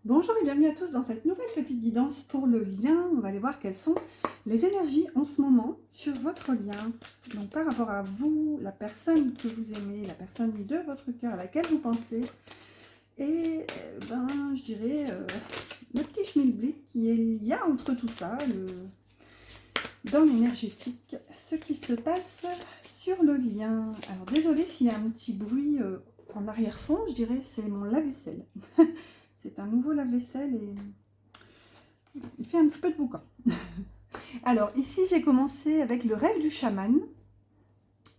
Bonjour et bienvenue à tous dans cette nouvelle petite guidance pour le lien. On va aller voir quelles sont les énergies en ce moment sur votre lien. Donc par rapport à vous, la personne que vous aimez, la personne de votre cœur à laquelle vous pensez. Et je dirais le petit schmilblick qu'il y a entre tout ça, dans l'énergétique, ce qui se passe sur le lien. Alors désolé s'il y a un petit bruit en arrière-fond, je dirais c'est mon lave-vaisselle. C'est un nouveau lave-vaisselle et il fait un petit peu de boucan. Alors ici j'ai commencé avec le rêve du chaman.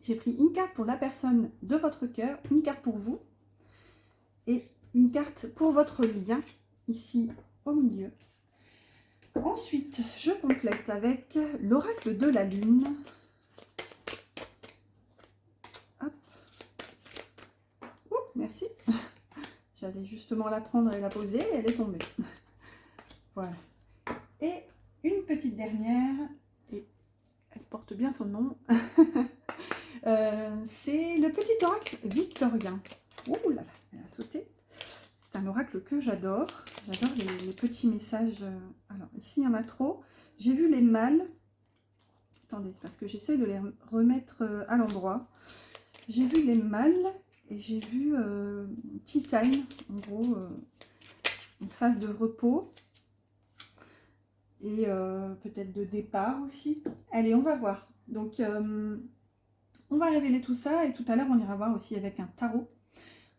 J'ai pris une carte pour la personne de votre cœur, une carte pour vous et une carte pour votre lien ici au milieu. Ensuite je complète avec l'oracle de la lune. Hop. Ouh, merci. J'allais justement la prendre et la poser et elle est tombée. Voilà. Et une petite dernière, et elle porte bien son nom, c'est le petit oracle victorien. Ouh là là, elle a sauté. C'est un oracle que j'adore. J'adore les petits messages. Alors ici, il y en a trop. J'ai vu les mâles. Attendez, c'est parce que j'essaie de les remettre à l'endroit. J'ai vu les mâles et j'ai vu tea time, en gros, une phase de repos. Et peut-être de départ aussi. Allez, on va voir. Donc, on va révéler tout ça et tout à l'heure, on ira voir aussi avec un tarot.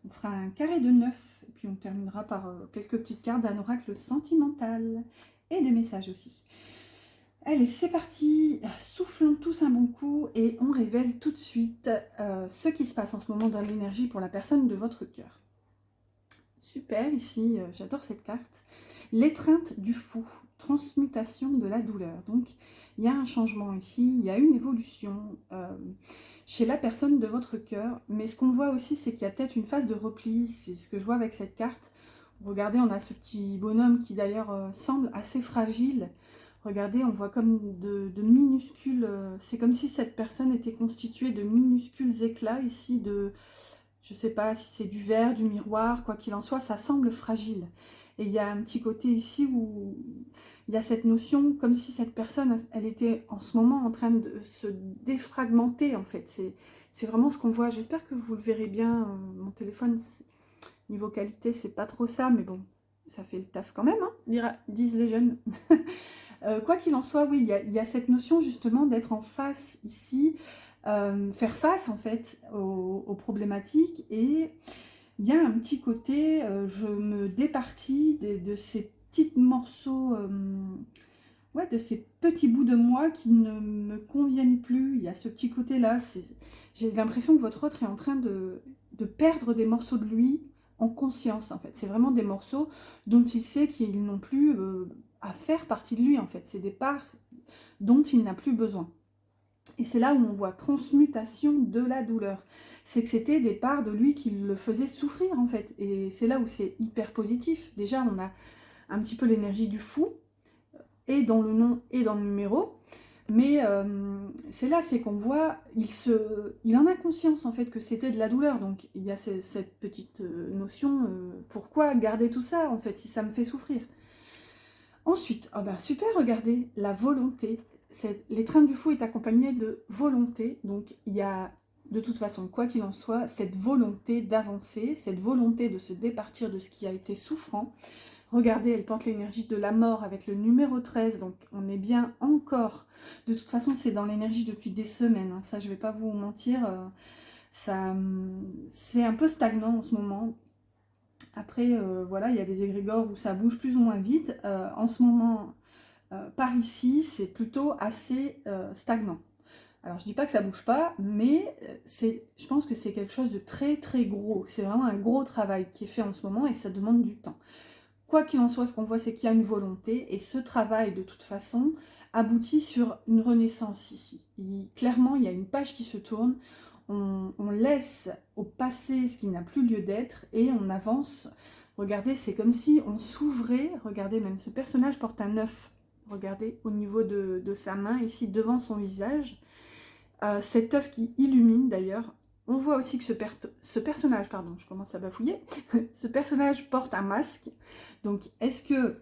On fera un carré de 9 et puis on terminera par quelques petites cartes d'un oracle sentimental et des messages aussi. Allez, c'est parti. Soufflons tous un bon coup et on révèle tout de suite ce qui se passe en ce moment dans l'énergie pour la personne de votre cœur. Super, ici, j'adore cette carte. L'étreinte du fou, transmutation de la douleur. Donc, il y a un changement ici, il y a une évolution chez la personne de votre cœur. Mais ce qu'on voit aussi, c'est qu'il y a peut-être une phase de repli. C'est ce que je vois avec cette carte. Regardez, on a ce petit bonhomme qui d'ailleurs semble assez fragile. Regardez, on voit comme de minuscules... c'est comme si cette personne était constituée de minuscules éclats ici de... Je ne sais pas si c'est du verre, du miroir, quoi qu'il en soit, ça semble fragile. Et il y a un petit côté ici où il y a cette notion, comme si cette personne, elle était en ce moment en train de se défragmenter, en fait. C'est vraiment ce qu'on voit. J'espère que vous le verrez bien. Mon téléphone, niveau qualité, c'est pas trop ça, mais bon, ça fait le taf quand même, hein, disent les jeunes. Quoi qu'il en soit, oui, il y a cette notion justement d'être en face ici, faire face en fait aux problématiques, et il y a un petit côté, je me départis de ces petits morceaux, ouais, de ces petits bouts de moi qui ne me conviennent plus. Il y a ce petit côté là, j'ai l'impression que votre autre est en train de perdre des morceaux de lui en conscience en fait. C'est vraiment des morceaux dont il sait qu'ils n'ont plus à faire partie de lui en fait. C'est des parts dont il n'a plus besoin. Et c'est là où on voit transmutation de la douleur. C'est que c'était des parts de lui qui le faisaient souffrir en fait. Et c'est là où c'est hyper positif. Déjà, on a un petit peu l'énergie du fou, et dans le nom et dans le numéro. Mais c'est là, c'est qu'on voit, il en a conscience en fait que c'était de la douleur. Donc il y a cette petite notion, pourquoi garder tout ça en fait si ça me fait souffrir. Ensuite, oh ben super, regardez, la volonté. L'étreinte du fou est accompagnée de volonté. Donc il y a de toute façon, quoi qu'il en soit, cette volonté d'avancer, cette volonté de se départir de ce qui a été souffrant. Regardez, elle porte l'énergie de la mort avec le numéro 13, donc on est bien encore. De toute façon, c'est dans l'énergie depuis des semaines, hein. Ça je vais pas vous mentir, c'est un peu stagnant en ce moment. Après, voilà, il y a des égrégores où ça bouge plus ou moins vite. En ce moment, par ici, c'est plutôt assez stagnant. Alors, je dis pas que ça bouge pas, mais je pense que c'est quelque chose de très très gros. C'est vraiment un gros travail qui est fait en ce moment et ça demande du temps. Quoi qu'il en soit, ce qu'on voit, c'est qu'il y a une volonté, et ce travail, de toute façon, aboutit sur une renaissance ici. Clairement, il y a une page qui se tourne, on laisse au passé ce qui n'a plus lieu d'être, et on avance. Regardez, c'est comme si on s'ouvrait, regardez, même ce personnage porte un œuf, regardez, au niveau de sa main, ici, devant son visage. Cet œuf qui illumine, d'ailleurs, on voit aussi que ce personnage, pardon, je commence à bafouiller, ce personnage porte un masque. Donc, est-ce que,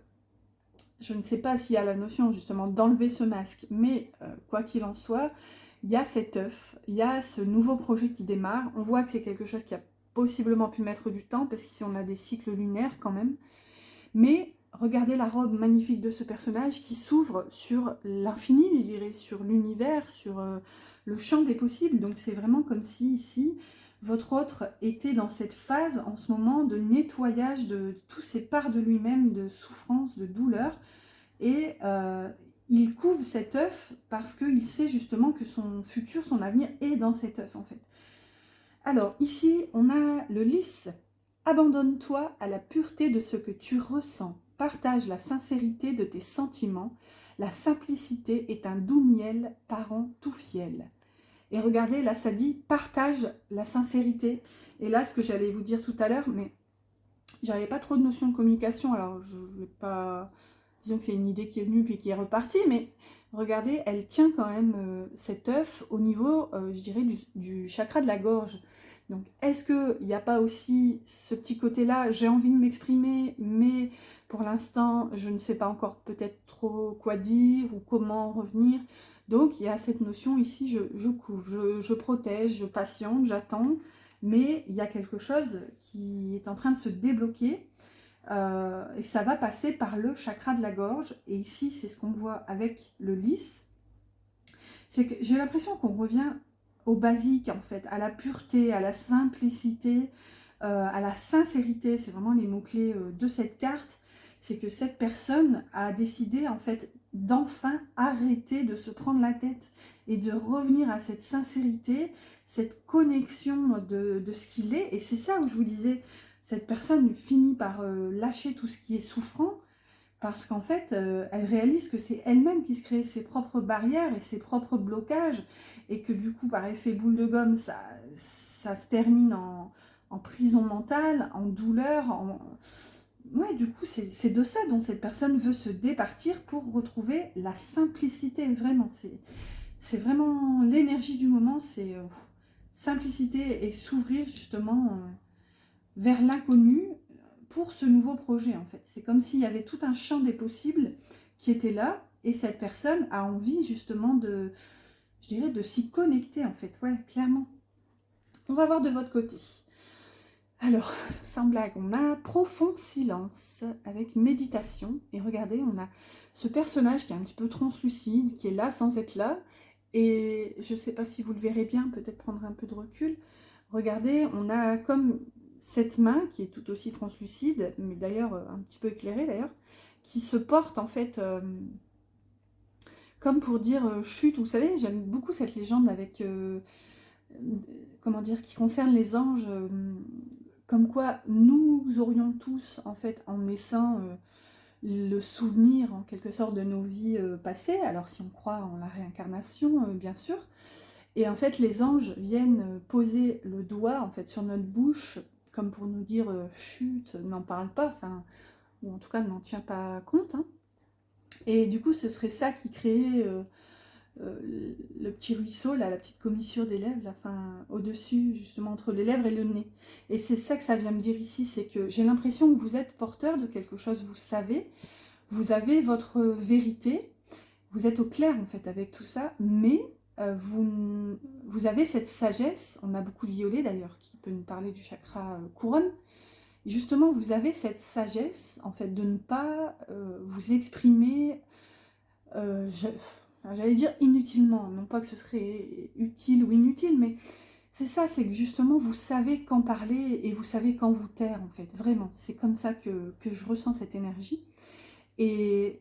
je ne sais pas s'il y a la notion justement d'enlever ce masque, mais quoi qu'il en soit, il y a cet œuf, il y a ce nouveau projet qui démarre. On voit que c'est quelque chose qui a possiblement pu mettre du temps, parce qu'ici on a des cycles lunaires quand même. Mais regardez la robe magnifique de ce personnage qui s'ouvre sur l'infini, je dirais, sur l'univers, sur le champ des possibles. Donc c'est vraiment comme si ici, votre autre était dans cette phase en ce moment de nettoyage de tous ces parts de lui-même, de souffrance, de douleur. Et il couvre cet œuf parce qu'il sait justement que son futur, son avenir est dans cet œuf en fait. Alors ici, on a le lys. Abandonne-toi à la pureté de ce que tu ressens. Partage la sincérité de tes sentiments. La simplicité est un doux miel parent tout fiel. Et regardez, là ça dit partage la sincérité. Et là, ce que j'allais vous dire tout à l'heure, mais j'avais pas trop de notion de communication, alors je vais pas... Disons que c'est une idée qui est venue puis qui est repartie, mais regardez, elle tient quand même cet œuf au niveau, je dirais, du chakra de la gorge. Donc, est-ce qu'il n'y a pas aussi ce petit côté-là, j'ai envie de m'exprimer, mais pour l'instant, je ne sais pas encore peut-être trop quoi dire ou comment revenir. Donc, il y a cette notion ici, je couvre, je protège, je patiente, j'attends, mais il y a quelque chose qui est en train de se débloquer. Et ça va passer par le chakra de la gorge. Et ici, c'est ce qu'on voit avec le lys. C'est que j'ai l'impression qu'on revient au basique, en fait, à la pureté, à la simplicité, à la sincérité. C'est vraiment les mots-clés de cette carte. C'est que cette personne a décidé, en fait, d'enfin arrêter de se prendre la tête et de revenir à cette sincérité, cette connexion de ce qu'il est. Et c'est ça où je vous disais, cette personne finit par lâcher tout ce qui est souffrant, parce qu'en fait, elle réalise que c'est elle-même qui se crée ses propres barrières et ses propres blocages, et que du coup, par effet boule de gomme, ça se termine en prison mentale, en douleur, Ouais, du coup, c'est de ça dont cette personne veut se départir pour retrouver la simplicité, vraiment. C'est vraiment l'énergie du moment, c'est simplicité et s'ouvrir justement vers l'inconnu pour ce nouveau projet en fait. C'est comme s'il y avait tout un champ des possibles qui était là et cette personne a envie justement de, je dirais, de s'y connecter en fait, ouais, clairement. On va voir de votre côté. Alors, sans blague, on a profond silence avec méditation. Et regardez, on a ce personnage qui est un petit peu translucide, qui est là sans être là. Et je ne sais pas si vous le verrez bien, peut-être prendre un peu de recul. Regardez, on a comme cette main qui est tout aussi translucide, mais d'ailleurs un petit peu éclairée d'ailleurs, qui se porte en fait comme pour dire chute. Vous savez, j'aime beaucoup cette légende avec, comment dire, qui concerne les anges, comme quoi nous aurions tous en fait en naissant le souvenir en quelque sorte de nos vies passées, alors si on croit en la réincarnation bien sûr. Et en fait, les anges viennent poser le doigt en fait sur notre bouche, comme pour nous dire chut, n'en parle pas, enfin, ou en tout cas n'en tiens pas compte. Hein. Et du coup, ce serait ça qui créait le petit ruisseau, là, la petite commissure des lèvres, enfin, au-dessus, justement, entre les lèvres et le nez. Et c'est ça que ça vient me dire ici, c'est que j'ai l'impression que vous êtes porteur de quelque chose, vous savez, vous avez votre vérité, vous êtes au clair en fait avec tout ça, mais vous avez cette sagesse, on a beaucoup de violet d'ailleurs qui peut nous parler du chakra couronne, justement vous avez cette sagesse en fait de ne pas vous exprimer, j'allais dire inutilement, non pas que ce serait utile ou inutile, mais c'est ça, c'est que justement vous savez quand parler et vous savez quand vous taire en fait, vraiment, c'est comme ça que je ressens cette énergie. Et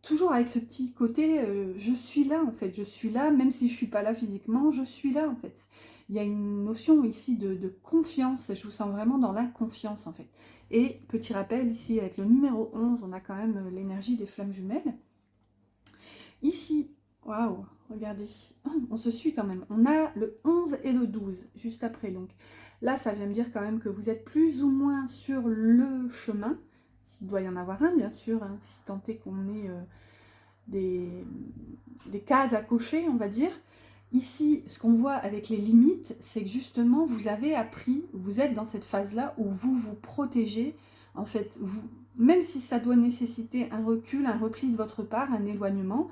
toujours avec ce petit côté, je suis là en fait, je suis là, même si je ne suis pas là physiquement, je suis là en fait. Il y a une notion ici de confiance, je vous sens vraiment dans la confiance en fait. Et petit rappel, ici avec le numéro 11, on a quand même l'énergie des flammes jumelles. Ici, waouh, regardez, on se suit quand même. On a le 11 et le 12 juste après, donc là ça vient me dire quand même que vous êtes plus ou moins sur le chemin, s'il doit y en avoir un bien sûr, hein, si tant est qu'on ait des cases à cocher, on va dire. Ici, ce qu'on voit avec les limites, c'est que justement, vous avez appris, vous êtes dans cette phase-là où vous vous protégez. En fait, même si ça doit nécessiter un recul, un repli de votre part, un éloignement,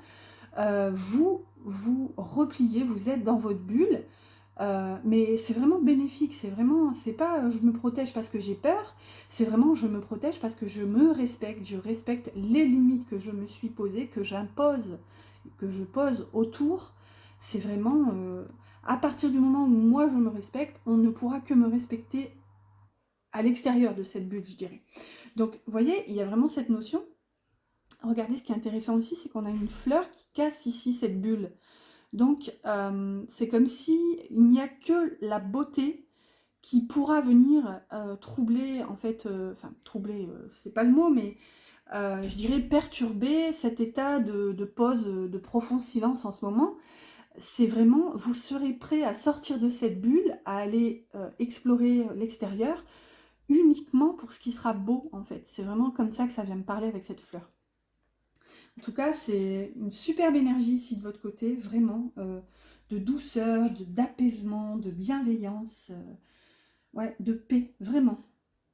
vous vous repliez, vous êtes dans votre bulle. Mais c'est vraiment bénéfique, c'est pas je me protège parce que j'ai peur, c'est vraiment je me protège parce que je me respecte, je respecte les limites que je me suis posées, que j'impose, que je pose autour. C'est vraiment à partir du moment où moi je me respecte, on ne pourra que me respecter à l'extérieur de cette bulle, je dirais. Donc, vous voyez, il y a vraiment cette notion. Regardez, ce qui est intéressant aussi, c'est qu'on a une fleur qui casse ici cette bulle. Donc, c'est comme si il n'y a que la beauté qui pourra venir troubler, en fait, enfin, troubler, c'est pas le mot, mais je dirais perturber cet état de pause, de profond silence en ce moment. C'est vraiment, vous serez prêt à sortir de cette bulle, à aller explorer l'extérieur, uniquement pour ce qui sera beau, en fait. C'est vraiment comme ça que ça vient me parler avec cette fleur. En tout cas, c'est une superbe énergie ici de votre côté, vraiment, de douceur, d'apaisement, de bienveillance, ouais, de paix, vraiment.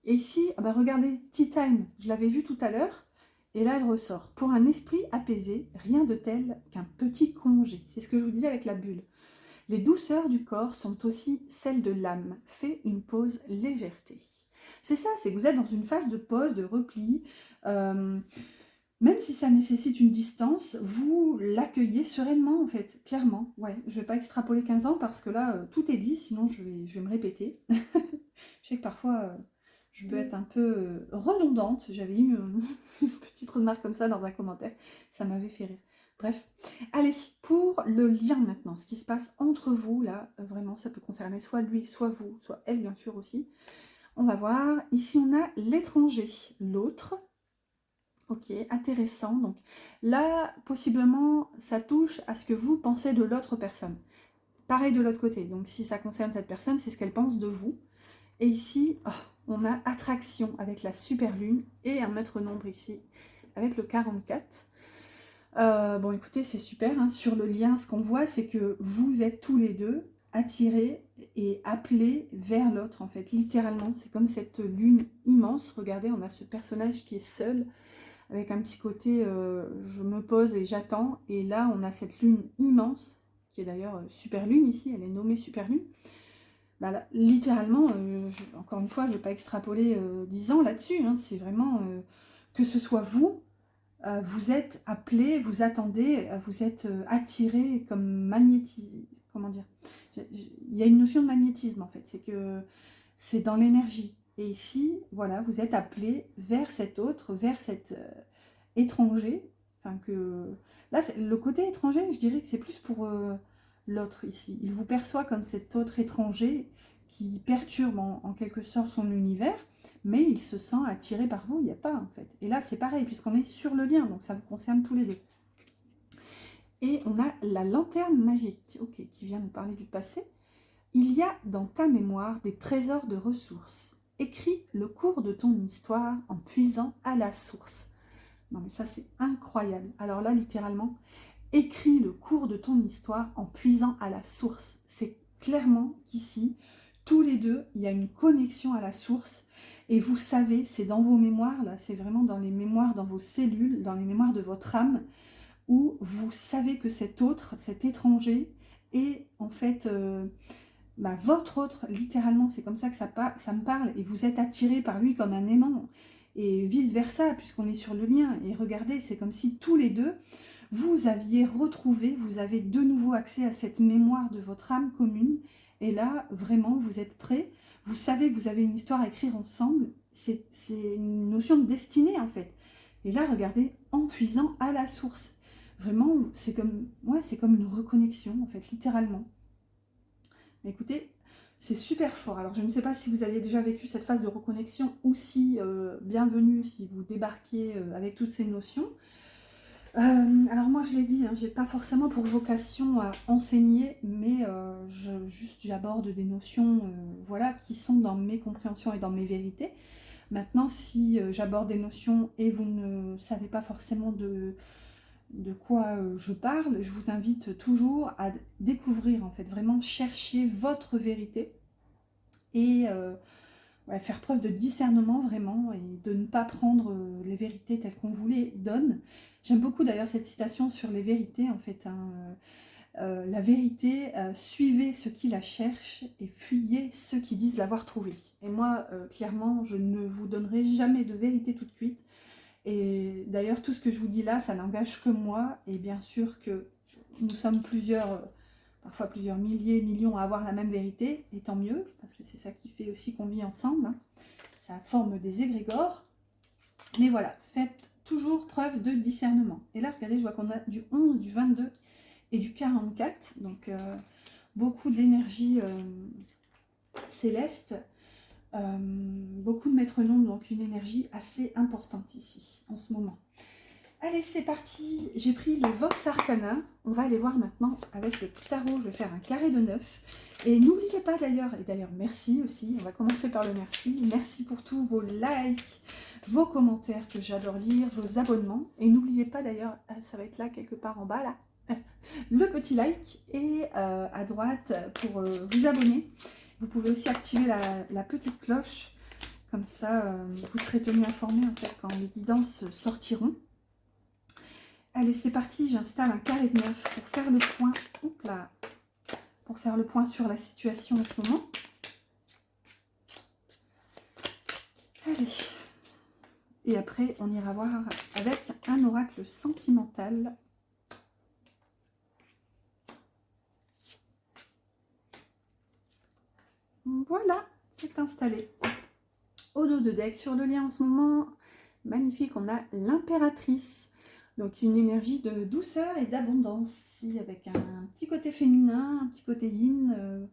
Et ici, ah bah regardez, Tea Time, je l'avais vu tout à l'heure, et là elle ressort. Pour un esprit apaisé, rien de tel qu'un petit congé. C'est ce que je vous disais avec la bulle. Les douceurs du corps sont aussi celles de l'âme. Fais une pause légèreté. C'est ça, c'est que vous êtes dans une phase de pause, de repli. Même si ça nécessite une distance, vous l'accueillez sereinement, en fait, clairement. Ouais, je ne vais pas extrapoler 15 ans parce que là, tout est dit, sinon je vais me répéter. Je sais que parfois, je peux être un peu redondante. J'avais eu une petite remarque comme ça dans un commentaire. Ça m'avait fait rire. Bref. Allez, pour le lien maintenant, ce qui se passe entre vous, là, vraiment, ça peut concerner soit lui, soit vous, soit elle, bien sûr, aussi. On va voir. Ici, on a l'étranger, l'autre. Ok, intéressant. Donc là, possiblement, ça touche à ce que vous pensez de l'autre personne. Pareil de l'autre côté. Donc si ça concerne cette personne, c'est ce qu'elle pense de vous. Et ici, oh, on a attraction avec la super lune et un maître nombre ici avec le 44. Bon, écoutez, c'est super. Hein. Sur le lien, ce qu'on voit, c'est que vous êtes tous les deux attirés et appelés vers l'autre, en fait. Littéralement, c'est comme cette lune immense. Regardez, on a ce personnage qui est seul, avec un petit côté je me pose et j'attends. Et là, on a cette lune immense, qui est d'ailleurs super lune ici, elle est nommée super lune. Bah, là, littéralement, encore une fois, je ne vais pas extrapoler 10 ans là-dessus, hein, c'est vraiment que ce soit vous, vous êtes appelé, vous attendez, vous êtes attiré comme magnétisé. Comment dire? Il y a une notion de magnétisme en fait, c'est que c'est dans l'énergie. Et ici, voilà, vous êtes appelé vers cet autre, vers cet étranger. Enfin que là, le côté étranger, je dirais que c'est plus pour l'autre ici. Il vous perçoit comme cet autre étranger qui perturbe en quelque sorte son univers, mais il se sent attiré par vous, il n'y a pas en fait. Et là c'est pareil, puisqu'on est sur le lien, donc ça vous concerne tous les deux. Et on a la lanterne magique, ok, qui vient nous parler du passé. Il y a dans ta mémoire des trésors de ressources. Écris le cours de ton histoire en puisant à la source. Non mais ça c'est incroyable. Alors là littéralement, écris le cours de ton histoire en puisant à la source. C'est clairement qu'ici, tous les deux, il y a une connexion à la source. Et vous savez, c'est dans vos mémoires, là, c'est vraiment dans les mémoires, dans vos cellules, dans les mémoires de votre âme, où vous savez que cet autre, cet étranger, est en fait votre autre, littéralement, c'est comme ça que ça me parle. Et vous êtes attiré par lui comme un aimant. Et vice-versa, puisqu'on est sur le lien. Et regardez, c'est comme si tous les deux, vous aviez retrouvé, vous avez de nouveau accès à cette mémoire de votre âme commune. Et là, vraiment, vous êtes prêts. Vous savez que vous avez une histoire à écrire ensemble. C'est une notion de destinée, en fait. Et là, regardez, en puisant à la source. Vraiment, c'est comme une reconnexion, en fait, littéralement. Écoutez, c'est super fort. Alors, je ne sais pas si vous aviez déjà vécu cette phase de reconnexion ou si, bienvenue, si vous débarquiez avec toutes ces notions. Alors moi je l'ai dit, hein, j'ai pas forcément pour vocation à enseigner, mais j'aborde des notions voilà, qui sont dans mes compréhensions et dans mes vérités. Maintenant, si j'aborde des notions et vous ne savez pas forcément de quoi je parle, je vous invite toujours à découvrir, en fait, vraiment chercher votre vérité et ouais, faire preuve de discernement vraiment et de ne pas prendre les vérités telles qu'on vous les donne. J'aime beaucoup d'ailleurs cette citation sur les vérités, en fait, hein, la vérité, suivez ceux qui la cherchent et fuyez ceux qui disent l'avoir trouvée. Et moi, clairement, je ne vous donnerai jamais de vérité toute cuite. Et d'ailleurs, tout ce que je vous dis là, ça n'engage que moi. Et bien sûr que nous sommes plusieurs, parfois plusieurs milliers, millions à avoir la même vérité. Et tant mieux, parce que c'est ça qui fait aussi qu'on vit ensemble, hein. Ça forme des égrégores. Mais voilà, faites toujours preuve de discernement. Et là, regardez, je vois qu'on a du 11, du 22 et du 44. Donc, beaucoup d'énergie céleste. Beaucoup de maîtres nombres, donc une énergie assez importante ici, en ce moment. Allez, c'est parti. J'ai pris le Vox Arcana. On va aller voir maintenant avec le tarot. Je vais faire un carré de 9. Et n'oubliez pas d'ailleurs, et d'ailleurs merci aussi, on va commencer par le merci. Merci pour tous vos likes, vos commentaires que j'adore lire, vos abonnements. Et n'oubliez pas d'ailleurs, ça va être là quelque part en bas, là, le petit like et à droite pour vous abonner. Vous pouvez aussi activer la petite cloche, comme ça vous serez tenu informé en fait quand les guidances sortiront. Allez, c'est parti, j'installe un carré de 9 pour faire le point. Oups là, pour faire le point sur la situation en ce moment. Allez. Et après, on ira voir avec un oracle sentimental. Voilà, c'est installé. Au dos de deck, sur le lien en ce moment, magnifique, on a l'impératrice. Donc une énergie de douceur et d'abondance ici, avec un petit côté féminin, un petit côté yin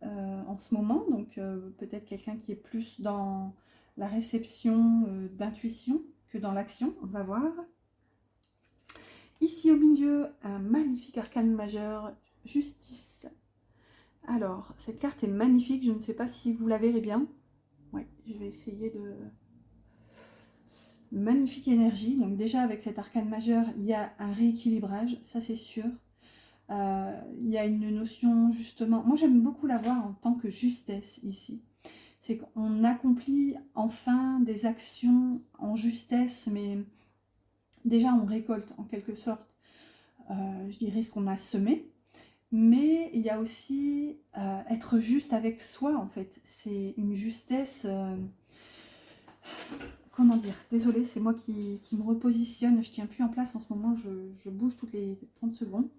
en ce moment. Donc peut-être quelqu'un qui est plus dans la réception d'intuition que dans l'action, on va voir. Ici au milieu, un magnifique arcane majeur, justice. Alors, cette carte est magnifique, je ne sais pas si vous la verrez bien. Ouais, je vais essayer de... Magnifique énergie. Donc déjà, avec cet arcane majeur, il y a un rééquilibrage, ça c'est sûr. Il y a une notion, justement... Moi, j'aime beaucoup la voir en tant que justesse, ici. C'est qu'on accomplit enfin des actions en justesse, mais déjà, on récolte, en quelque sorte, je dirais, ce qu'on a semé. Mais il y a aussi être juste avec soi, en fait. C'est une justesse... comment dire, désolée, c'est moi qui me repositionne, je tiens plus en place en ce moment, je bouge toutes les 30 secondes.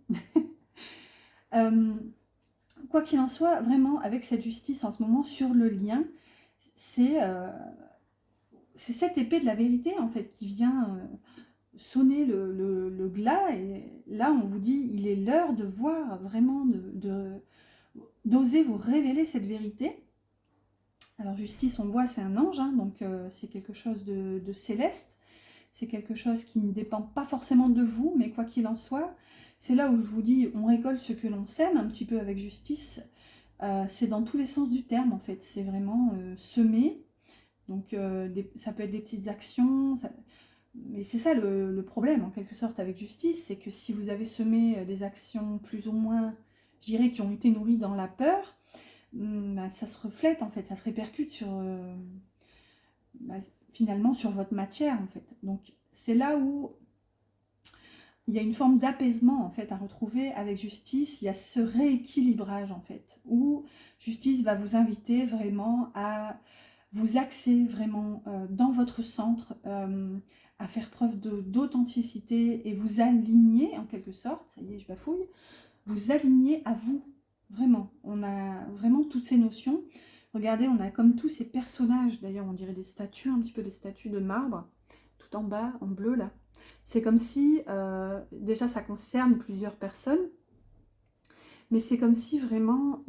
Quoi qu'il en soit, vraiment, avec cette justice en ce moment sur le lien, c'est cette épée de la vérité, en fait, qui vient sonner le glas, et là, on vous dit, il est l'heure de voir, vraiment, d'oser vous révéler cette vérité. Alors justice, on voit, c'est un ange, hein, donc c'est quelque chose de céleste. C'est quelque chose qui ne dépend pas forcément de vous, mais quoi qu'il en soit, c'est là où je vous dis, on récolte ce que l'on sème, un petit peu avec justice. C'est dans tous les sens du terme, en fait. C'est vraiment semer. Donc ça peut être des petites actions. Mais c'est ça le problème, en quelque sorte, avec justice, c'est que si vous avez semé des actions plus ou moins, je dirais, qui ont été nourries dans la peur, bah, ça se reflète en fait, ça se répercute sur finalement sur votre matière en fait. Donc c'est là où il y a une forme d'apaisement en fait à retrouver avec justice. Il y a ce rééquilibrage en fait, où justice va vous inviter vraiment à vous axer vraiment dans votre centre, à faire preuve d'authenticité et vous aligner en quelque sorte, ça y est je bafouille, vous aligner à vous. Vraiment, on a vraiment toutes ces notions. Regardez, on a comme tous ces personnages, d'ailleurs on dirait des statues, un petit peu des statues de marbre, tout en bas, en bleu là. C'est comme si, déjà ça concerne plusieurs personnes, mais c'est comme si vraiment,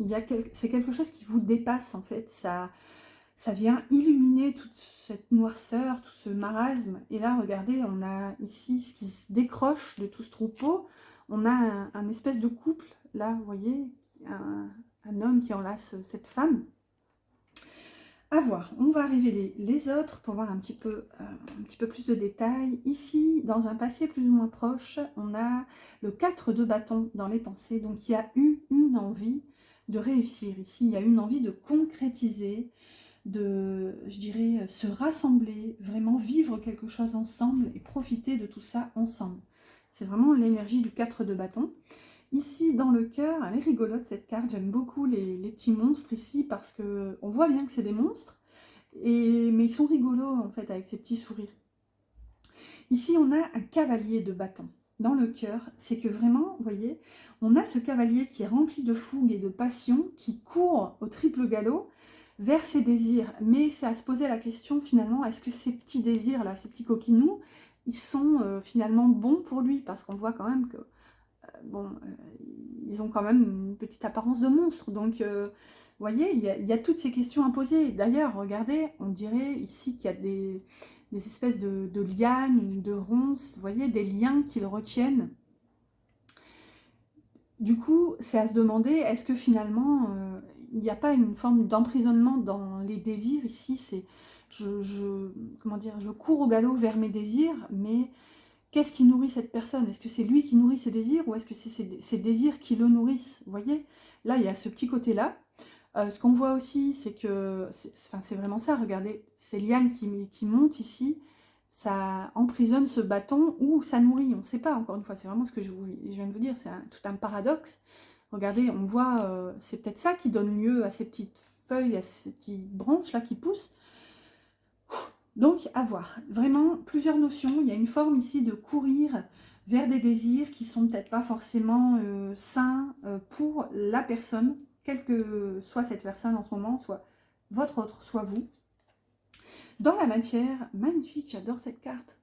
c'est quelque chose qui vous dépasse en fait. Ça vient illuminer toute cette noirceur, tout ce marasme. Et là, regardez, on a ici ce qui se décroche de tout ce troupeau. On a un espèce de couple, là, vous voyez, un homme qui enlace cette femme. À voir, on va révéler les autres pour voir un petit peu plus de détails. Ici, dans un passé plus ou moins proche, on a le 4 de bâton dans les pensées. Donc, il y a eu une envie de réussir ici. Il y a eu une envie de concrétiser, de, je dirais, se rassembler, vraiment vivre quelque chose ensemble et profiter de tout ça ensemble. C'est vraiment l'énergie du 4 de bâton. Ici, dans le cœur, elle est rigolote cette carte, j'aime beaucoup les petits monstres ici parce que on voit bien que c'est des monstres, mais ils sont rigolos en fait avec ces petits sourires. Ici, on a un cavalier de bâton dans le cœur, c'est que vraiment, vous voyez, on a ce cavalier qui est rempli de fougue et de passion, qui court au triple galop vers ses désirs, mais c'est à se poser la question finalement, est-ce que ces petits désirs-là, ces petits coquinous, ils sont finalement bons pour lui, parce qu'on voit quand même que bon, ils ont quand même une petite apparence de monstre. Donc, vous voyez, il y a toutes ces questions à poser. D'ailleurs, regardez, on dirait ici qu'il y a des espèces de lianes, de ronces, vous voyez, des liens qui le retiennent. Du coup, c'est à se demander, est-ce que finalement, il n'y a pas une forme d'emprisonnement dans les désirs ici? C'est, comment dire, je cours au galop vers mes désirs, mais qu'est-ce qui nourrit cette personne? Est-ce que c'est lui qui nourrit ses désirs ou est-ce que c'est ses désirs qui le nourrissent? Vous voyez? Là, il y a ce petit côté-là. Ce qu'on voit aussi, c'est que, c'est vraiment ça, regardez, ces lianes qui montent ici, ça emprisonne ce bâton ou ça nourrit, on ne sait pas, encore une fois, c'est vraiment ce que je viens de vous dire, c'est tout un paradoxe. Regardez, on voit, c'est peut-être ça qui donne lieu à ces petites feuilles, à ces petites branches-là qui poussent. Donc, à voir. Vraiment, plusieurs notions. Il y a une forme ici de courir vers des désirs qui sont peut-être pas forcément sains pour la personne, quelle que soit cette personne en ce moment, soit votre autre, soit vous. Dans la matière, magnifique, j'adore cette carte.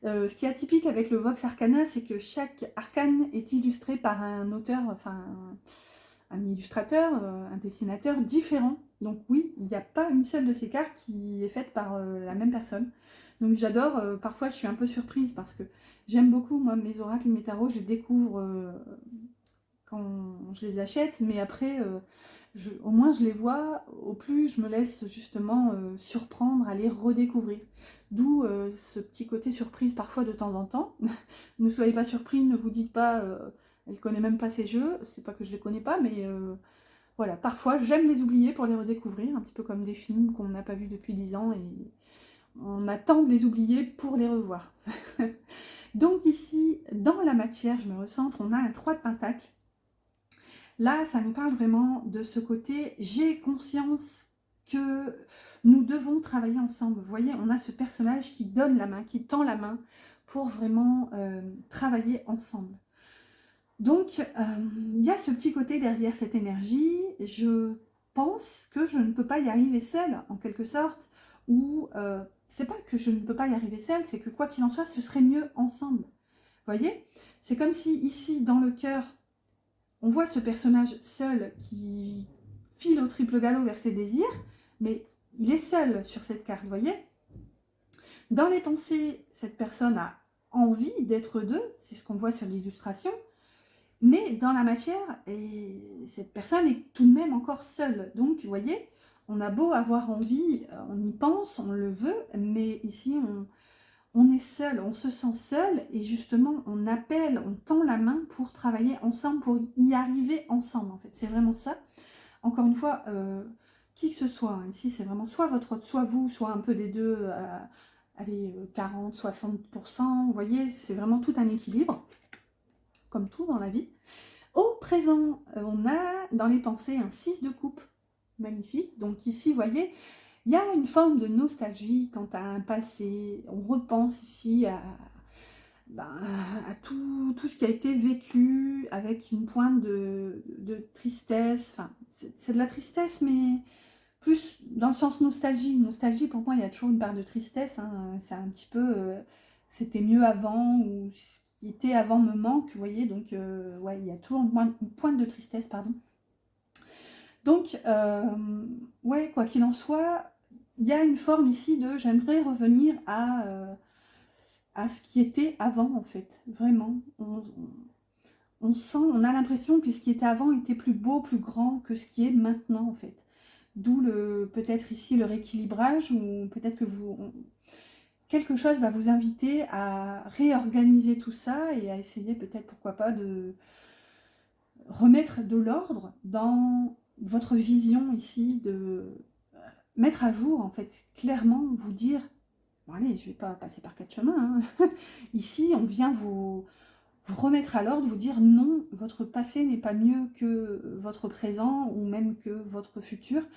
Ce qui est atypique avec le Vox Arcana, c'est que chaque arcane est illustré par un auteur, enfin un illustrateur, un dessinateur différent. Donc oui, il n'y a pas une seule de ces cartes qui est faite par la même personne. Donc j'adore, parfois je suis un peu surprise parce que j'aime beaucoup, moi, mes oracles, mes tarots, je les découvre quand je les achète, mais après, au moins je les vois, au plus je me laisse justement surprendre à les redécouvrir. D'où ce petit côté surprise parfois de temps en temps. Ne soyez pas surpris, ne vous dites pas elle connaît même pas ces jeux, c'est pas que je les connais pas, mais voilà, parfois j'aime les oublier pour les redécouvrir, un petit peu comme des films qu'on n'a pas vus depuis 10 ans et on attend de les oublier pour les revoir. Donc ici, dans la matière, je me recentre, on a un 3 de pentacle. Là, ça nous parle vraiment de ce côté, j'ai conscience que nous devons travailler ensemble. Vous voyez, on a ce personnage qui donne la main, qui tend la main pour vraiment travailler ensemble. Donc, il y a ce petit côté derrière cette énergie. Je pense que je ne peux pas y arriver seule, en quelque sorte. Ou, c'est pas que je ne peux pas y arriver seule, c'est que quoi qu'il en soit, ce serait mieux ensemble. Vous voyez? C'est comme si, ici, dans le cœur, on voit ce personnage seul qui file au triple galop vers ses désirs, mais il est seul sur cette carte, vous voyez? Dans les pensées, cette personne a envie d'être deux, c'est ce qu'on voit sur l'illustration, mais dans la matière, cette personne est tout de même encore seule. Donc, vous voyez, on a beau avoir envie, on y pense, on le veut, mais ici, on est seul, on se sent seul, et justement, on appelle, on tend la main pour travailler ensemble, pour y arriver ensemble, en fait. C'est vraiment ça. Encore une fois, qui que ce soit, hein, ici, c'est vraiment soit votre autre, soit vous, soit un peu des deux, allez, 40, 60%, vous voyez, c'est vraiment tout un équilibre, comme tout dans la vie. Au présent, on a dans les pensées un 6 de coupe, magnifique. Donc ici, vous voyez, il y a une forme de nostalgie quant à un passé. On repense ici à tout ce qui a été vécu avec une pointe de tristesse. Enfin, c'est de la tristesse, mais plus dans le sens nostalgie. Nostalgie, pour moi, il y a toujours une part de tristesse. Hein. C'est un petit peu, c'était mieux avant, ou ce qui était avant me manque, vous voyez. Donc, ouais, il y a toujours une pointe de tristesse, pardon. Donc, ouais, quoi qu'il en soit, il y a une forme ici de j'aimerais revenir à ce qui était avant, en fait. Vraiment. On sent, on a l'impression que ce qui était avant était plus beau, plus grand que ce qui est maintenant, en fait. D'où peut-être ici le rééquilibrage, ou peut-être que quelque chose va vous inviter à réorganiser tout ça et à essayer peut-être, pourquoi pas, de remettre de l'ordre dans votre vision ici, de mettre à jour, en fait, clairement vous dire, bon allez, je ne vais pas passer par quatre chemins, hein. Ici, on vient vous remettre à l'ordre, vous dire non, votre passé n'est pas mieux que votre présent ou même que votre futur.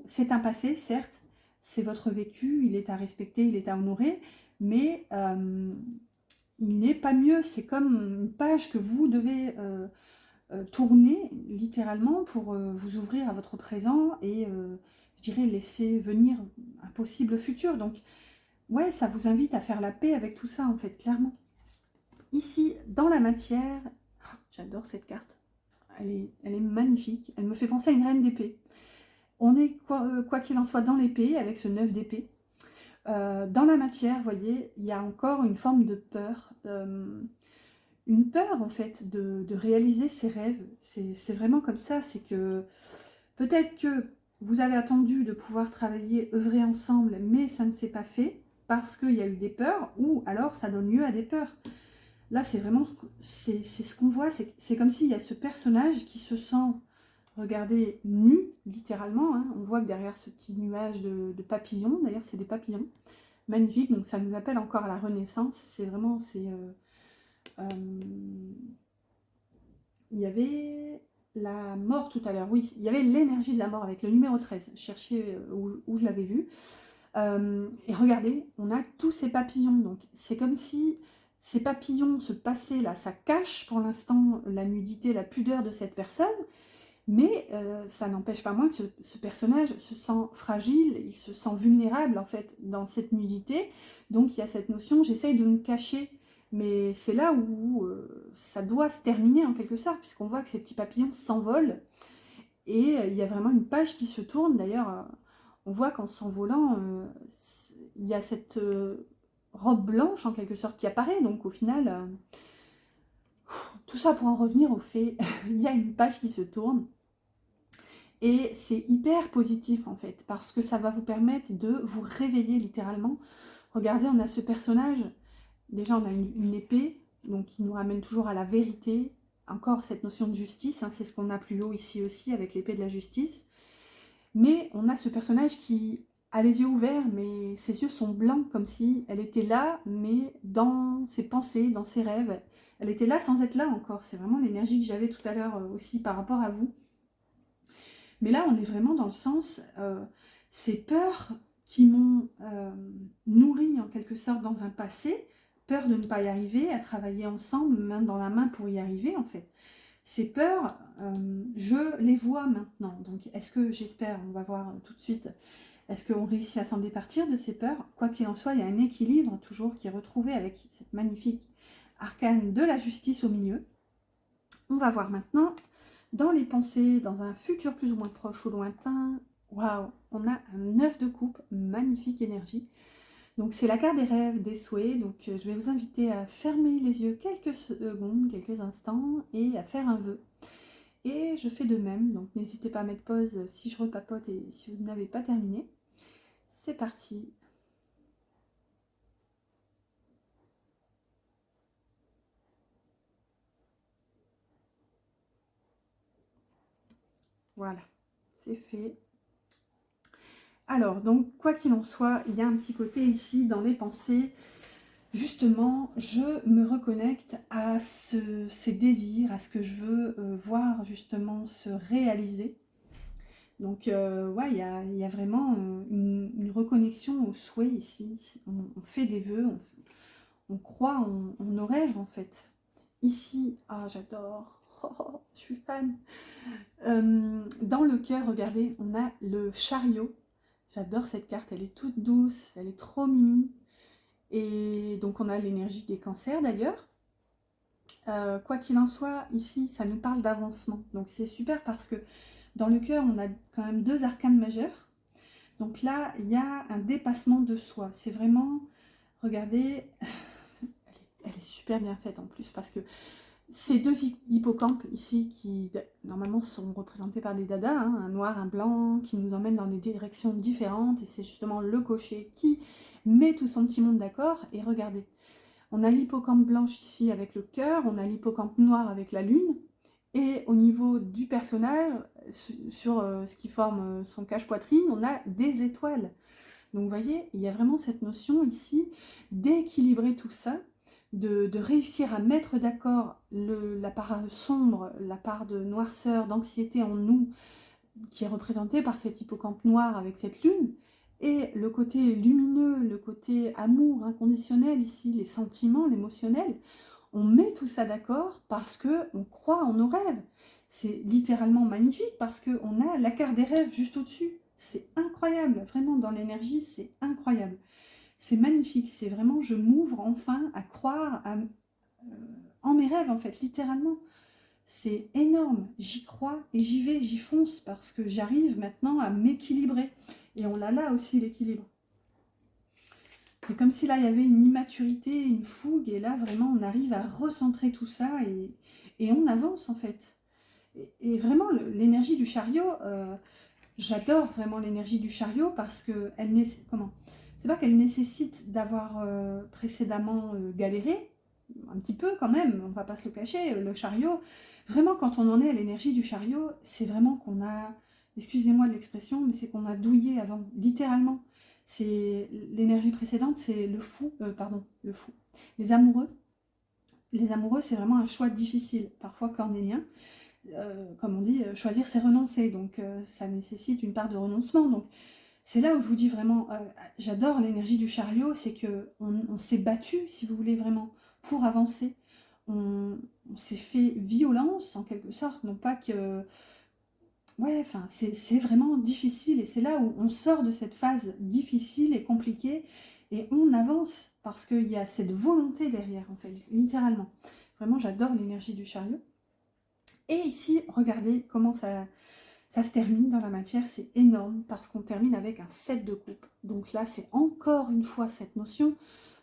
C'est un passé, certes, c'est votre vécu, il est à respecter, il est à honorer, mais il n'est pas mieux. C'est comme une page que vous devez tourner littéralement pour vous ouvrir à votre présent et je dirais laisser venir un possible futur. Donc ouais, ça vous invite à faire la paix avec tout ça, en fait, clairement. Ici, dans la matière, oh, j'adore cette carte, elle est magnifique, elle me fait penser à une reine d'épée. On est, quoi qu'il en soit, dans l'épée, avec ce 9 d'épée. Dans la matière, vous voyez, il y a encore une forme de peur, une peur, en fait, de réaliser ses rêves. C'est vraiment comme ça, c'est que peut-être que vous avez attendu de pouvoir travailler, œuvrer ensemble, mais ça ne s'est pas fait, parce qu'il y a eu des peurs, ou alors ça donne lieu à des peurs. Là, c'est vraiment, c'est ce qu'on voit, c'est comme s'il y a ce personnage qui se sent, regardez, nu, littéralement, hein. On voit que derrière ce petit nuage de papillons, d'ailleurs c'est des papillons, magnifiques, donc ça nous appelle encore à la Renaissance, c'est vraiment, il y avait la mort tout à l'heure, oui, il y avait l'énergie de la mort avec le numéro 13, cherchez où je l'avais vu, et regardez, on a tous ces papillons, donc c'est comme si ces papillons, ce passé là, ça cache pour l'instant la nudité, la pudeur de cette personne, mais ça n'empêche pas moins que ce personnage se sent fragile, il se sent vulnérable en fait dans cette nudité, donc il y a cette notion, j'essaye de me cacher, mais c'est là où ça doit se terminer en quelque sorte, puisqu'on voit que ces petits papillons s'envolent, et il y a vraiment une page qui se tourne, d'ailleurs on voit qu'en s'envolant, il y a cette robe blanche en quelque sorte qui apparaît, donc au final, tout ça pour en revenir au fait, il y a une page qui se tourne, et c'est hyper positif en fait, parce que ça va vous permettre de vous réveiller littéralement. Regardez, on a ce personnage, déjà on a une épée, donc qui nous ramène toujours à la vérité, encore cette notion de justice, hein, c'est ce qu'on a plus haut ici aussi avec l'épée de la justice. Mais on a ce personnage qui a les yeux ouverts, mais ses yeux sont blancs, comme si elle était là, mais dans ses pensées, dans ses rêves. Elle était là sans être là encore. C'est vraiment l'énergie que j'avais tout à l'heure aussi par rapport à vous. Mais là, on est vraiment dans le sens, ces peurs qui m'ont nourri en quelque sorte dans un passé, peur de ne pas y arriver, à travailler ensemble, main dans la main pour y arriver en fait. Ces peurs, je les vois maintenant. Donc, est-ce que, j'espère, on va voir tout de suite, est-ce qu'on réussit à s'en départir de ces peurs? Quoi qu'il en soit, il y a un équilibre toujours qui est retrouvé avec cette magnifique arcane de la justice au milieu. On va voir maintenant, dans les pensées, dans un futur plus ou moins proche ou lointain, waouh, on a un 9 de coupe, magnifique énergie. Donc c'est la carte des rêves, des souhaits, donc je vais vous inviter à fermer les yeux quelques secondes, quelques instants, et à faire un vœu. Et je fais de même, donc n'hésitez pas à mettre pause si je repapote et si vous n'avez pas terminé. C'est parti. Voilà, c'est fait. Alors, donc, quoi qu'il en soit, il y a un petit côté ici dans les pensées. Justement, je me reconnecte à ces désirs, à ce que je veux voir justement se réaliser. Donc, ouais, il y a vraiment une reconnexion au souhait ici. On fait des vœux, on croit en nos rêves en fait. Ici, ah j'adore, oh, je suis fan. Dans le cœur, regardez, on a le chariot. J'adore cette carte, elle est toute douce, elle est trop mimi. Et donc on a l'énergie des cancers d'ailleurs. Quoi qu'il en soit, ici, ça nous parle d'avancement. Donc c'est super parce que dans le cœur, on a quand même deux arcanes majeures. Donc là, il y a un dépassement de soi. C'est vraiment, regardez, elle est super bien faite en plus parce que Ces deux hippocampes ici qui normalement sont représentés par des dadas, hein, un noir, un blanc, qui nous emmènent dans des directions différentes, et c'est justement le cocher qui met tout son petit monde d'accord. Et regardez, on a l'hippocampe blanche ici avec le cœur, on a l'hippocampe noir avec la lune, et au niveau du personnage, sur ce qui forme son cache-poitrine, on a des étoiles. Donc vous voyez, il y a vraiment cette notion ici d'équilibrer tout ça, de réussir à mettre d'accord la part sombre, la part de noirceur, d'anxiété en nous, qui est représentée par cet hippocampe noir avec cette lune, et le côté lumineux, le côté amour inconditionnel ici, les sentiments, l'émotionnel. On met tout ça d'accord parce qu'on croit en nos rêves. C'est littéralement magnifique parce qu'on a la carte des rêves juste au-dessus. C'est incroyable, vraiment dans l'énergie, c'est incroyable. C'est magnifique, c'est vraiment, je m'ouvre enfin à croire en mes rêves en fait, littéralement. C'est énorme, j'y crois et j'y vais, j'y fonce parce que j'arrive maintenant à m'équilibrer. Et on l'a là aussi l'équilibre. C'est comme si là il y avait une immaturité, une fougue, et là vraiment on arrive à recentrer tout ça et on avance en fait. Et vraiment l'énergie du chariot, j'adore vraiment l'énergie du chariot parce que c'est pas qu'elle nécessite d'avoir précédemment galéré, un petit peu quand même, on va pas se le cacher, le chariot, vraiment quand on en est à l'énergie du chariot, c'est vraiment qu'on a, excusez-moi de l'expression, mais c'est qu'on a douillé avant, littéralement. C'est l'énergie précédente, c'est le fou. Les amoureux. Les amoureux, c'est vraiment un choix difficile, parfois cornélien. Comme on dit, choisir c'est renoncer, donc ça nécessite une part de renoncement. Donc c'est là où je vous dis vraiment, j'adore l'énergie du chariot, c'est que on s'est battu, si vous voulez vraiment, pour avancer. On s'est fait violence en quelque sorte, non pas que ouais, enfin, c'est vraiment difficile et c'est là où on sort de cette phase difficile et compliquée et on avance parce qu'il y a cette volonté derrière, en fait, littéralement. Vraiment, j'adore l'énergie du chariot. Et ici, regardez comment ça se termine dans la matière, c'est énorme parce qu'on termine avec un 7 de coupe. Donc là, c'est encore une fois cette notion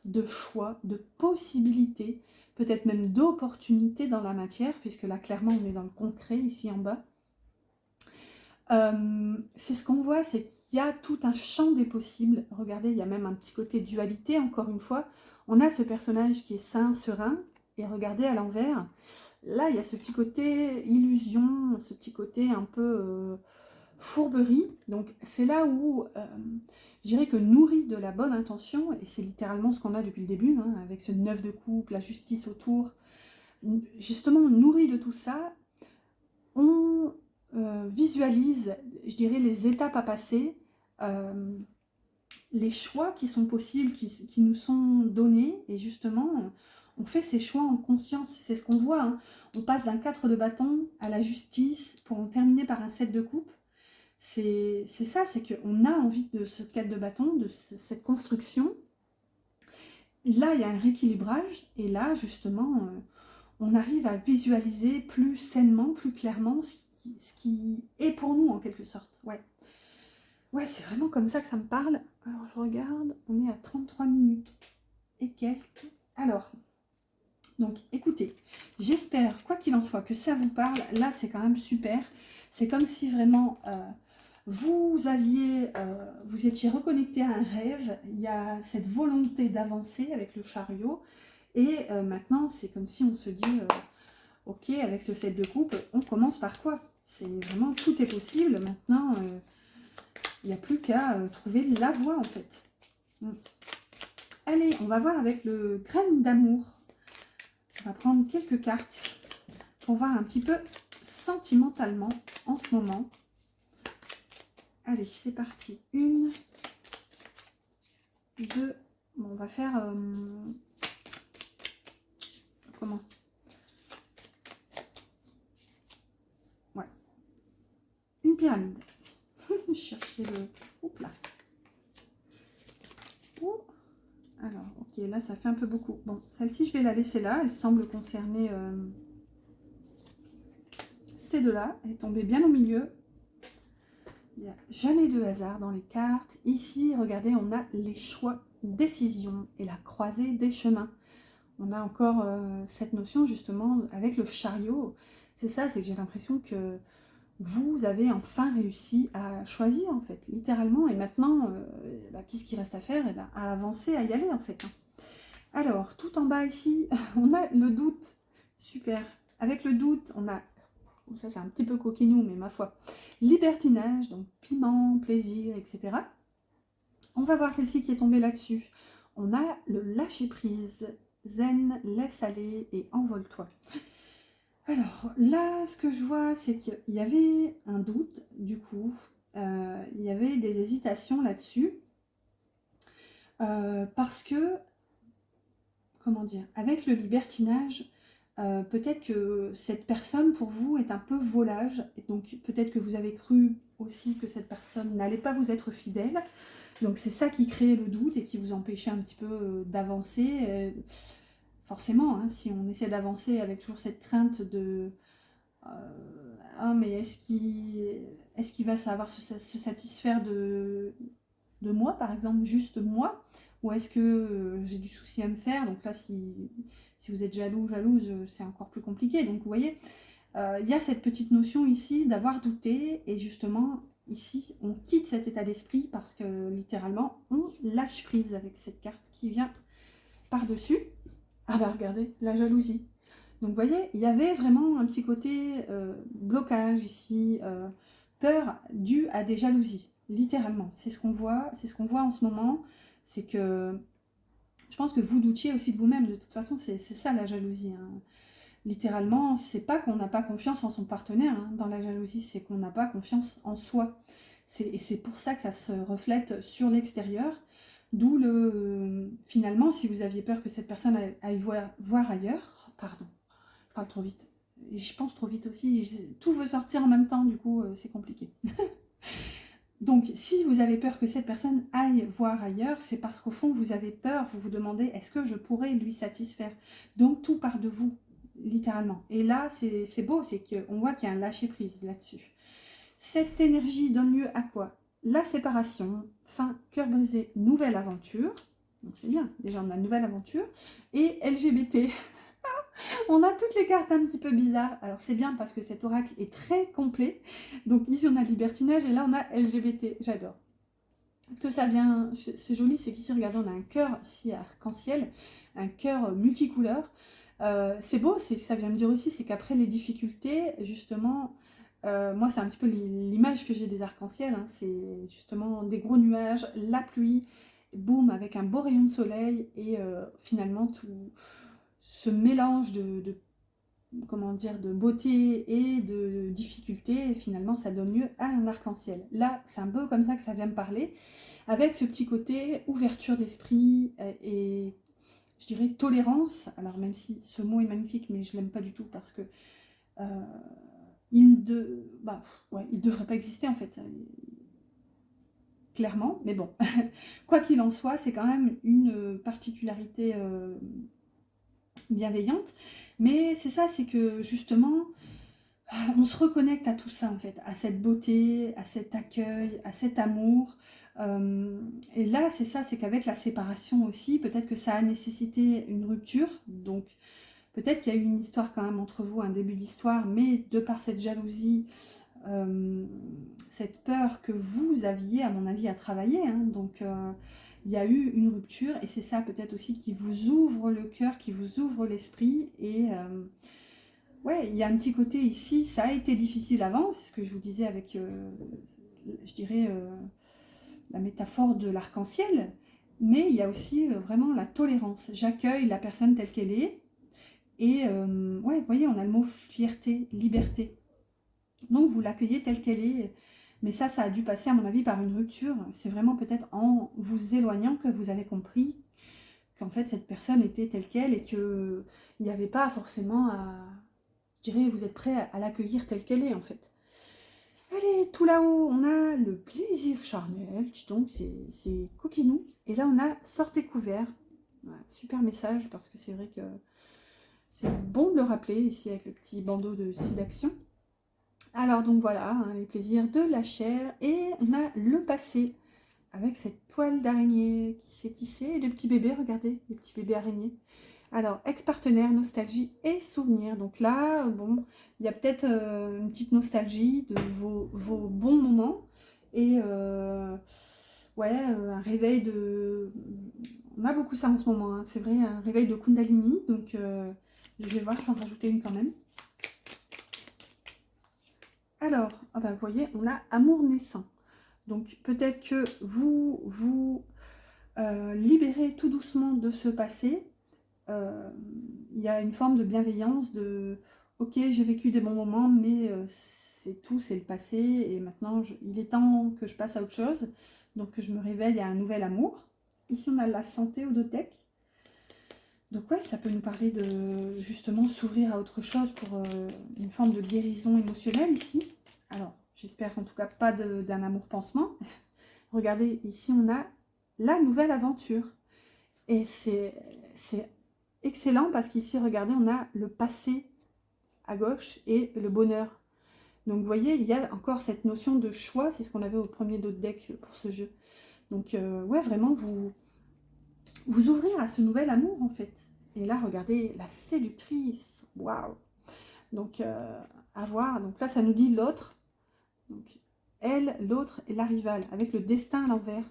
de choix, de possibilité, peut-être même d'opportunité dans la matière, puisque là, clairement, on est dans le concret ici en bas. C'est ce qu'on voit, c'est qu'il y a tout un champ des possibles. Regardez, il y a même un petit côté dualité, encore une fois. On a ce personnage qui est sain, serein, et regardez à l'envers. Là, il y a ce petit côté illusion, ce petit côté un peu fourberie. Donc, c'est là où je dirais que nourri de la bonne intention, et c'est littéralement ce qu'on a depuis le début, hein, avec ce 9 de coupe, la justice autour, justement nourri de tout ça, on visualise, je dirais, les étapes à passer, les choix qui sont possibles, qui nous sont donnés, et justement, on fait ces choix en conscience. C'est ce qu'on voit, hein. On passe d'un 4 de bâton à la justice pour en terminer par un 7 de coupe. C'est ça, c'est qu'on a envie de ce 4 de bâton, de cette construction. Là, il y a un rééquilibrage, et là, justement, on arrive à visualiser plus sainement, plus clairement ce qui est pour nous, en quelque sorte. Ouais, ouais, c'est vraiment comme ça que ça me parle. Alors, je regarde, on est à 33 minutes et quelques. Alors, donc, écoutez, j'espère, quoi qu'il en soit, que ça vous parle. Là, c'est quand même super. C'est comme si vraiment vous étiez reconnecté à un rêve. Il y a cette volonté d'avancer avec le chariot. Et maintenant, c'est comme si on se dit, ok, avec ce 7 de coupe, on commence par quoi? C'est vraiment, tout est possible. Maintenant, il n'y a plus qu'à trouver la voie, en fait. Allez, on va voir avec le graine d'amour. On va prendre quelques cartes pour voir un petit peu sentimentalement en ce moment. Allez, c'est parti. 1, 2, bon, on va faire... comment? Ouais. Une pyramide. Chercher le... Oups là. Oh. Alors, ok, là, ça fait un peu beaucoup. Bon, celle-ci, je vais la laisser là. Elle semble concerner ces deux-là. Elle est tombée bien au milieu. Il n'y a jamais de hasard dans les cartes. Ici, regardez, on a les choix, décisions et la croisée des chemins. On a encore cette notion justement avec le chariot. C'est ça, c'est que j'ai l'impression que vous avez enfin réussi à choisir en fait, littéralement. Et maintenant, qu'est-ce qu'il reste à faire? Eh ben, à avancer, à y aller en fait. Alors, tout en bas ici, on a le doute. Super. Avec le doute, on a, ça c'est un petit peu coquinou, mais ma foi, libertinage, donc piment, plaisir, etc. On va voir celle-ci qui est tombée là-dessus. On a le lâcher-prise, zen, laisse aller et envole-toi. Alors là, ce que je vois, c'est qu'il y avait un doute, du coup, il y avait des hésitations là-dessus, parce que, comment dire, avec le libertinage, peut-être que cette personne, pour vous, est un peu volage, et donc peut-être que vous avez cru aussi que cette personne n'allait pas vous être fidèle, donc c'est ça qui crée le doute et qui vous empêchait un petit peu d'avancer. Forcément, hein, si on essaie d'avancer avec toujours cette crainte de ah mais est-ce qu'il va savoir se satisfaire de moi, par exemple, juste moi, ou est-ce que j'ai du souci à me faire? Donc là, si vous êtes jaloux, jalouse, c'est encore plus compliqué. Donc vous voyez, il y a cette petite notion ici d'avoir douté, et justement, ici, on quitte cet état d'esprit parce que littéralement, on lâche prise avec cette carte qui vient par-dessus. Ah bah regardez, la jalousie. Donc vous voyez, il y avait vraiment un petit côté blocage ici, peur due à des jalousies, littéralement. C'est ce qu'on voit en ce moment, c'est que je pense que vous doutiez aussi de vous-même. De toute façon, c'est ça la jalousie, hein. Littéralement, c'est pas qu'on n'a pas confiance en son partenaire, hein, dans la jalousie, c'est qu'on n'a pas confiance en soi. Et c'est pour ça que ça se reflète sur l'extérieur, d'où finalement, si vous aviez peur que cette personne aille voir ailleurs, pardon, je parle trop vite, et je pense trop vite aussi, tout veut sortir en même temps, du coup, c'est compliqué. Donc, si vous avez peur que cette personne aille voir ailleurs, c'est parce qu'au fond, vous avez peur, vous vous demandez, est-ce que je pourrais lui satisfaire? Donc, tout part de vous, littéralement. Et là, c'est beau, c'est qu'on voit qu'il y a un lâcher-prise là-dessus. Cette énergie donne lieu à quoi? La séparation, fin, cœur brisé, nouvelle aventure. Donc, c'est bien, déjà, on a nouvelle aventure. Et LGBT. On a toutes les cartes un petit peu bizarres. Alors c'est bien parce que cet oracle est très complet. Donc ici on a libertinage et là on a LGBT. J'adore. Est-ce que ça vient... C'est joli, c'est qu'ici, regardez, on a un cœur ici arc-en-ciel, un cœur multicouleur. C'est beau, ça vient me dire aussi, c'est qu'après les difficultés, justement, moi c'est un petit peu l'image que j'ai des arcs-en-ciel, hein, c'est justement des gros nuages, la pluie, boum, avec un beau rayon de soleil, et finalement tout ce mélange comment dire, de beauté et de difficulté, et finalement ça donne lieu à un arc-en-ciel. Là, c'est un peu comme ça que ça vient me parler, avec ce petit côté ouverture d'esprit et je dirais tolérance. Alors même si ce mot est magnifique, mais je l'aime pas du tout parce que il devrait pas exister en fait, clairement, mais bon, quoi qu'il en soit, c'est quand même une particularité bienveillante, mais c'est ça, c'est que justement, on se reconnecte à tout ça en fait, à cette beauté, à cet accueil, à cet amour. Et là, c'est ça, c'est qu'avec la séparation aussi, peut-être que ça a nécessité une rupture. Donc, peut-être qu'il y a eu une histoire quand même entre vous, un début d'histoire, mais de par cette jalousie, cette peur que vous aviez, à mon avis, à travailler. Hein, donc, il y a eu une rupture et c'est ça peut-être aussi qui vous ouvre le cœur, qui vous ouvre l'esprit et... ouais, il y a un petit côté ici, ça a été difficile avant, c'est ce que je vous disais avec, je dirais, la métaphore de l'arc-en-ciel, mais il y a aussi vraiment la tolérance. J'accueille la personne telle qu'elle est, et ouais, vous voyez, on a le mot fierté, liberté. Donc vous l'accueillez telle qu'elle est, mais ça a dû passer à mon avis par une rupture. C'est vraiment peut-être en vous éloignant que vous avez compris qu'en fait cette personne était telle qu'elle et qu'il n'y avait pas forcément à... Je dirais, vous êtes prêt à l'accueillir telle qu'elle est en fait. Allez, tout là-haut, on a le plaisir charnel, donc c'est coquinou. Et là, on a sortez couvert. Voilà, super message, parce que c'est vrai que c'est bon de le rappeler, ici avec le petit bandeau de SIDAction. Alors, donc voilà, hein, les plaisirs de la chair. Et on a le passé. avec cette toile d'araignée qui s'est tissée, et les petits bébés, regardez, les petits bébés araignées. Alors, ex-partenaire, nostalgie et souvenirs. Donc là, bon, il y a peut-être une petite nostalgie de vos bons moments. Et ouais, un réveil de... On a beaucoup ça en ce moment, hein, c'est vrai, un réveil de Kundalini. Donc, je vais voir, je vais en rajouter une quand même. Alors, ah ben, vous voyez, on a amour naissant. Donc, peut-être que vous libérez tout doucement de ce passé. Il y a une forme de bienveillance, de ok, j'ai vécu des bons moments, mais c'est tout, c'est le passé, et maintenant il est temps que je passe à autre chose, donc que je me réveille à un nouvel amour. Ici on a la santé au dodeck, donc ouais, ça peut nous parler de justement s'ouvrir à autre chose pour une forme de guérison émotionnelle ici. Alors j'espère en tout cas pas d'un amour pansement. Regardez, ici on a la nouvelle aventure, et c'est excellent parce qu'ici, regardez, on a le passé à gauche et le bonheur. Donc, vous voyez, il y a encore cette notion de choix. C'est ce qu'on avait au premier dos de deck pour ce jeu. Donc, ouais, vraiment, vous ouvrez à ce nouvel amour, en fait. Et là, regardez, la séductrice. Waouh! Donc, à voir. Donc là, ça nous dit l'autre. Donc, elle, l'autre et la rivale, avec le destin à l'envers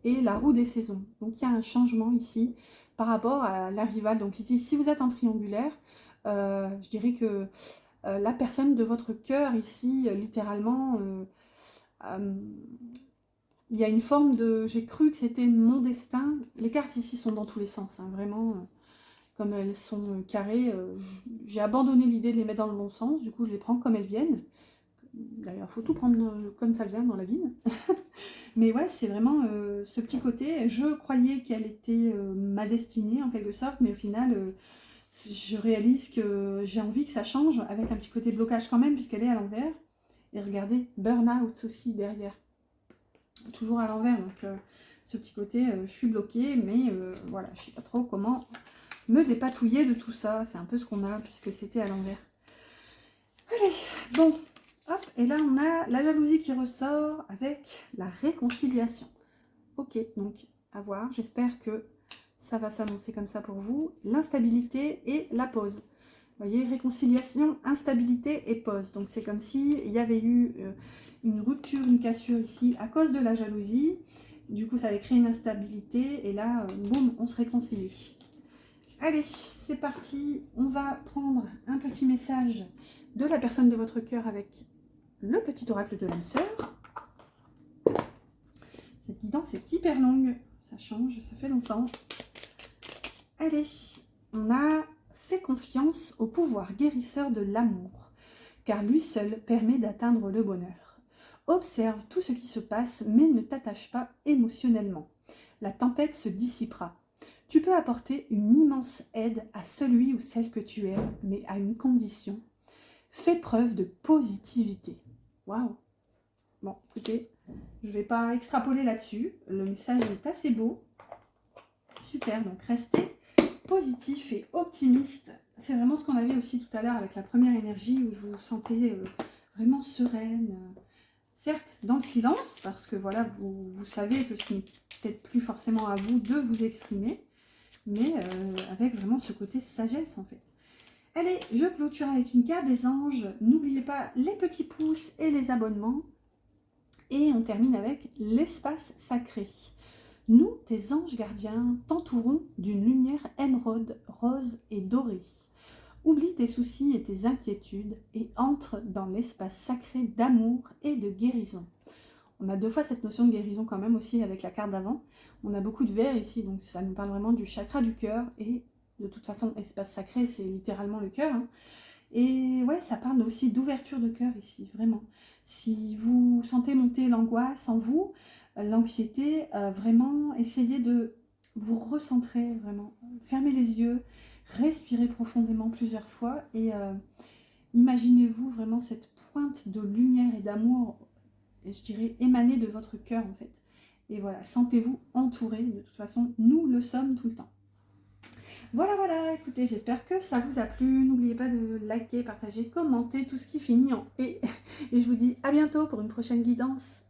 et la roue des saisons. Donc, il y a un changement ici par rapport à la rivale. Donc ici, si vous êtes en triangulaire, je dirais que la personne de votre cœur ici, littéralement, il y a une forme de... J'ai cru que c'était mon destin. Les cartes ici sont dans tous les sens, hein, vraiment, comme elles sont carrées. J'ai abandonné l'idée de les mettre dans le bon sens, du coup je les prends comme elles viennent. D'ailleurs, il faut tout prendre comme ça vient dans la vie. Mais ouais, c'est vraiment ce petit côté. Je croyais qu'elle était ma destinée en quelque sorte, mais au final, je réalise que j'ai envie que ça change avec un petit côté blocage quand même, puisqu'elle est à l'envers. Et regardez, burn-out aussi derrière. Toujours à l'envers, donc ce petit côté, je suis bloquée, mais voilà, je sais pas trop comment me dépatouiller de tout ça. C'est un peu ce qu'on a, puisque c'était à l'envers. Allez, bon. Hop, et là on a la jalousie qui ressort avec la réconciliation. Ok, donc à voir, j'espère que ça va s'annoncer comme ça pour vous. L'instabilité et la pause. Vous voyez, réconciliation, instabilité et pause. Donc c'est comme s'il y avait eu une rupture, une cassure ici à cause de la jalousie. Du coup ça avait créé une instabilité et là, boum, on se réconcilie. Allez, c'est parti, on va prendre un petit message de la personne de votre cœur avec le petit oracle de l'âme sœur. Cette guidance est hyper longue, ça change, ça fait longtemps. Allez, on a fait confiance au pouvoir guérisseur de l'amour, car lui seul permet d'atteindre le bonheur. Observe tout ce qui se passe, mais ne t'attache pas émotionnellement. La tempête se dissipera. Tu peux apporter une immense aide à celui ou celle que tu aimes, mais à une condition. Fais preuve de positivité. Waouh! Bon, écoutez, je ne vais pas extrapoler là-dessus. Le message est assez beau. Super, donc restez positif et optimiste. C'est vraiment ce qu'on avait aussi tout à l'heure avec la première énergie où je vous sentais vraiment sereine. Certes, dans le silence, parce que voilà, vous savez que ce n'est peut-être plus forcément à vous de vous exprimer, mais avec vraiment ce côté sagesse en fait. Allez, je clôture avec une carte des anges. N'oubliez pas les petits pouces et les abonnements. Et on termine avec l'espace sacré. Nous, tes anges gardiens, t'entourons d'une lumière émeraude, rose et dorée. Oublie tes soucis et tes inquiétudes et entre dans l'espace sacré d'amour et de guérison. On a deux fois cette notion de guérison quand même aussi avec la carte d'avant. On a beaucoup de vert ici, donc ça nous parle vraiment du chakra du cœur. Et de toute façon, espace sacré, c'est littéralement le cœur. Hein. Et ouais, ça parle aussi d'ouverture de cœur ici, vraiment. Si vous sentez monter l'angoisse en vous, l'anxiété, vraiment, essayez de vous recentrer, vraiment. Fermez les yeux, respirez profondément plusieurs fois et imaginez-vous vraiment cette pointe de lumière et d'amour, et je dirais émaner de votre cœur en fait. Et voilà, sentez-vous entouré, de toute façon, nous le sommes tout le temps. Voilà, voilà, écoutez, j'espère que ça vous a plu. N'oubliez pas de liker, partager, commenter, tout ce qui finit en « et ». Et je vous dis à bientôt pour une prochaine guidance.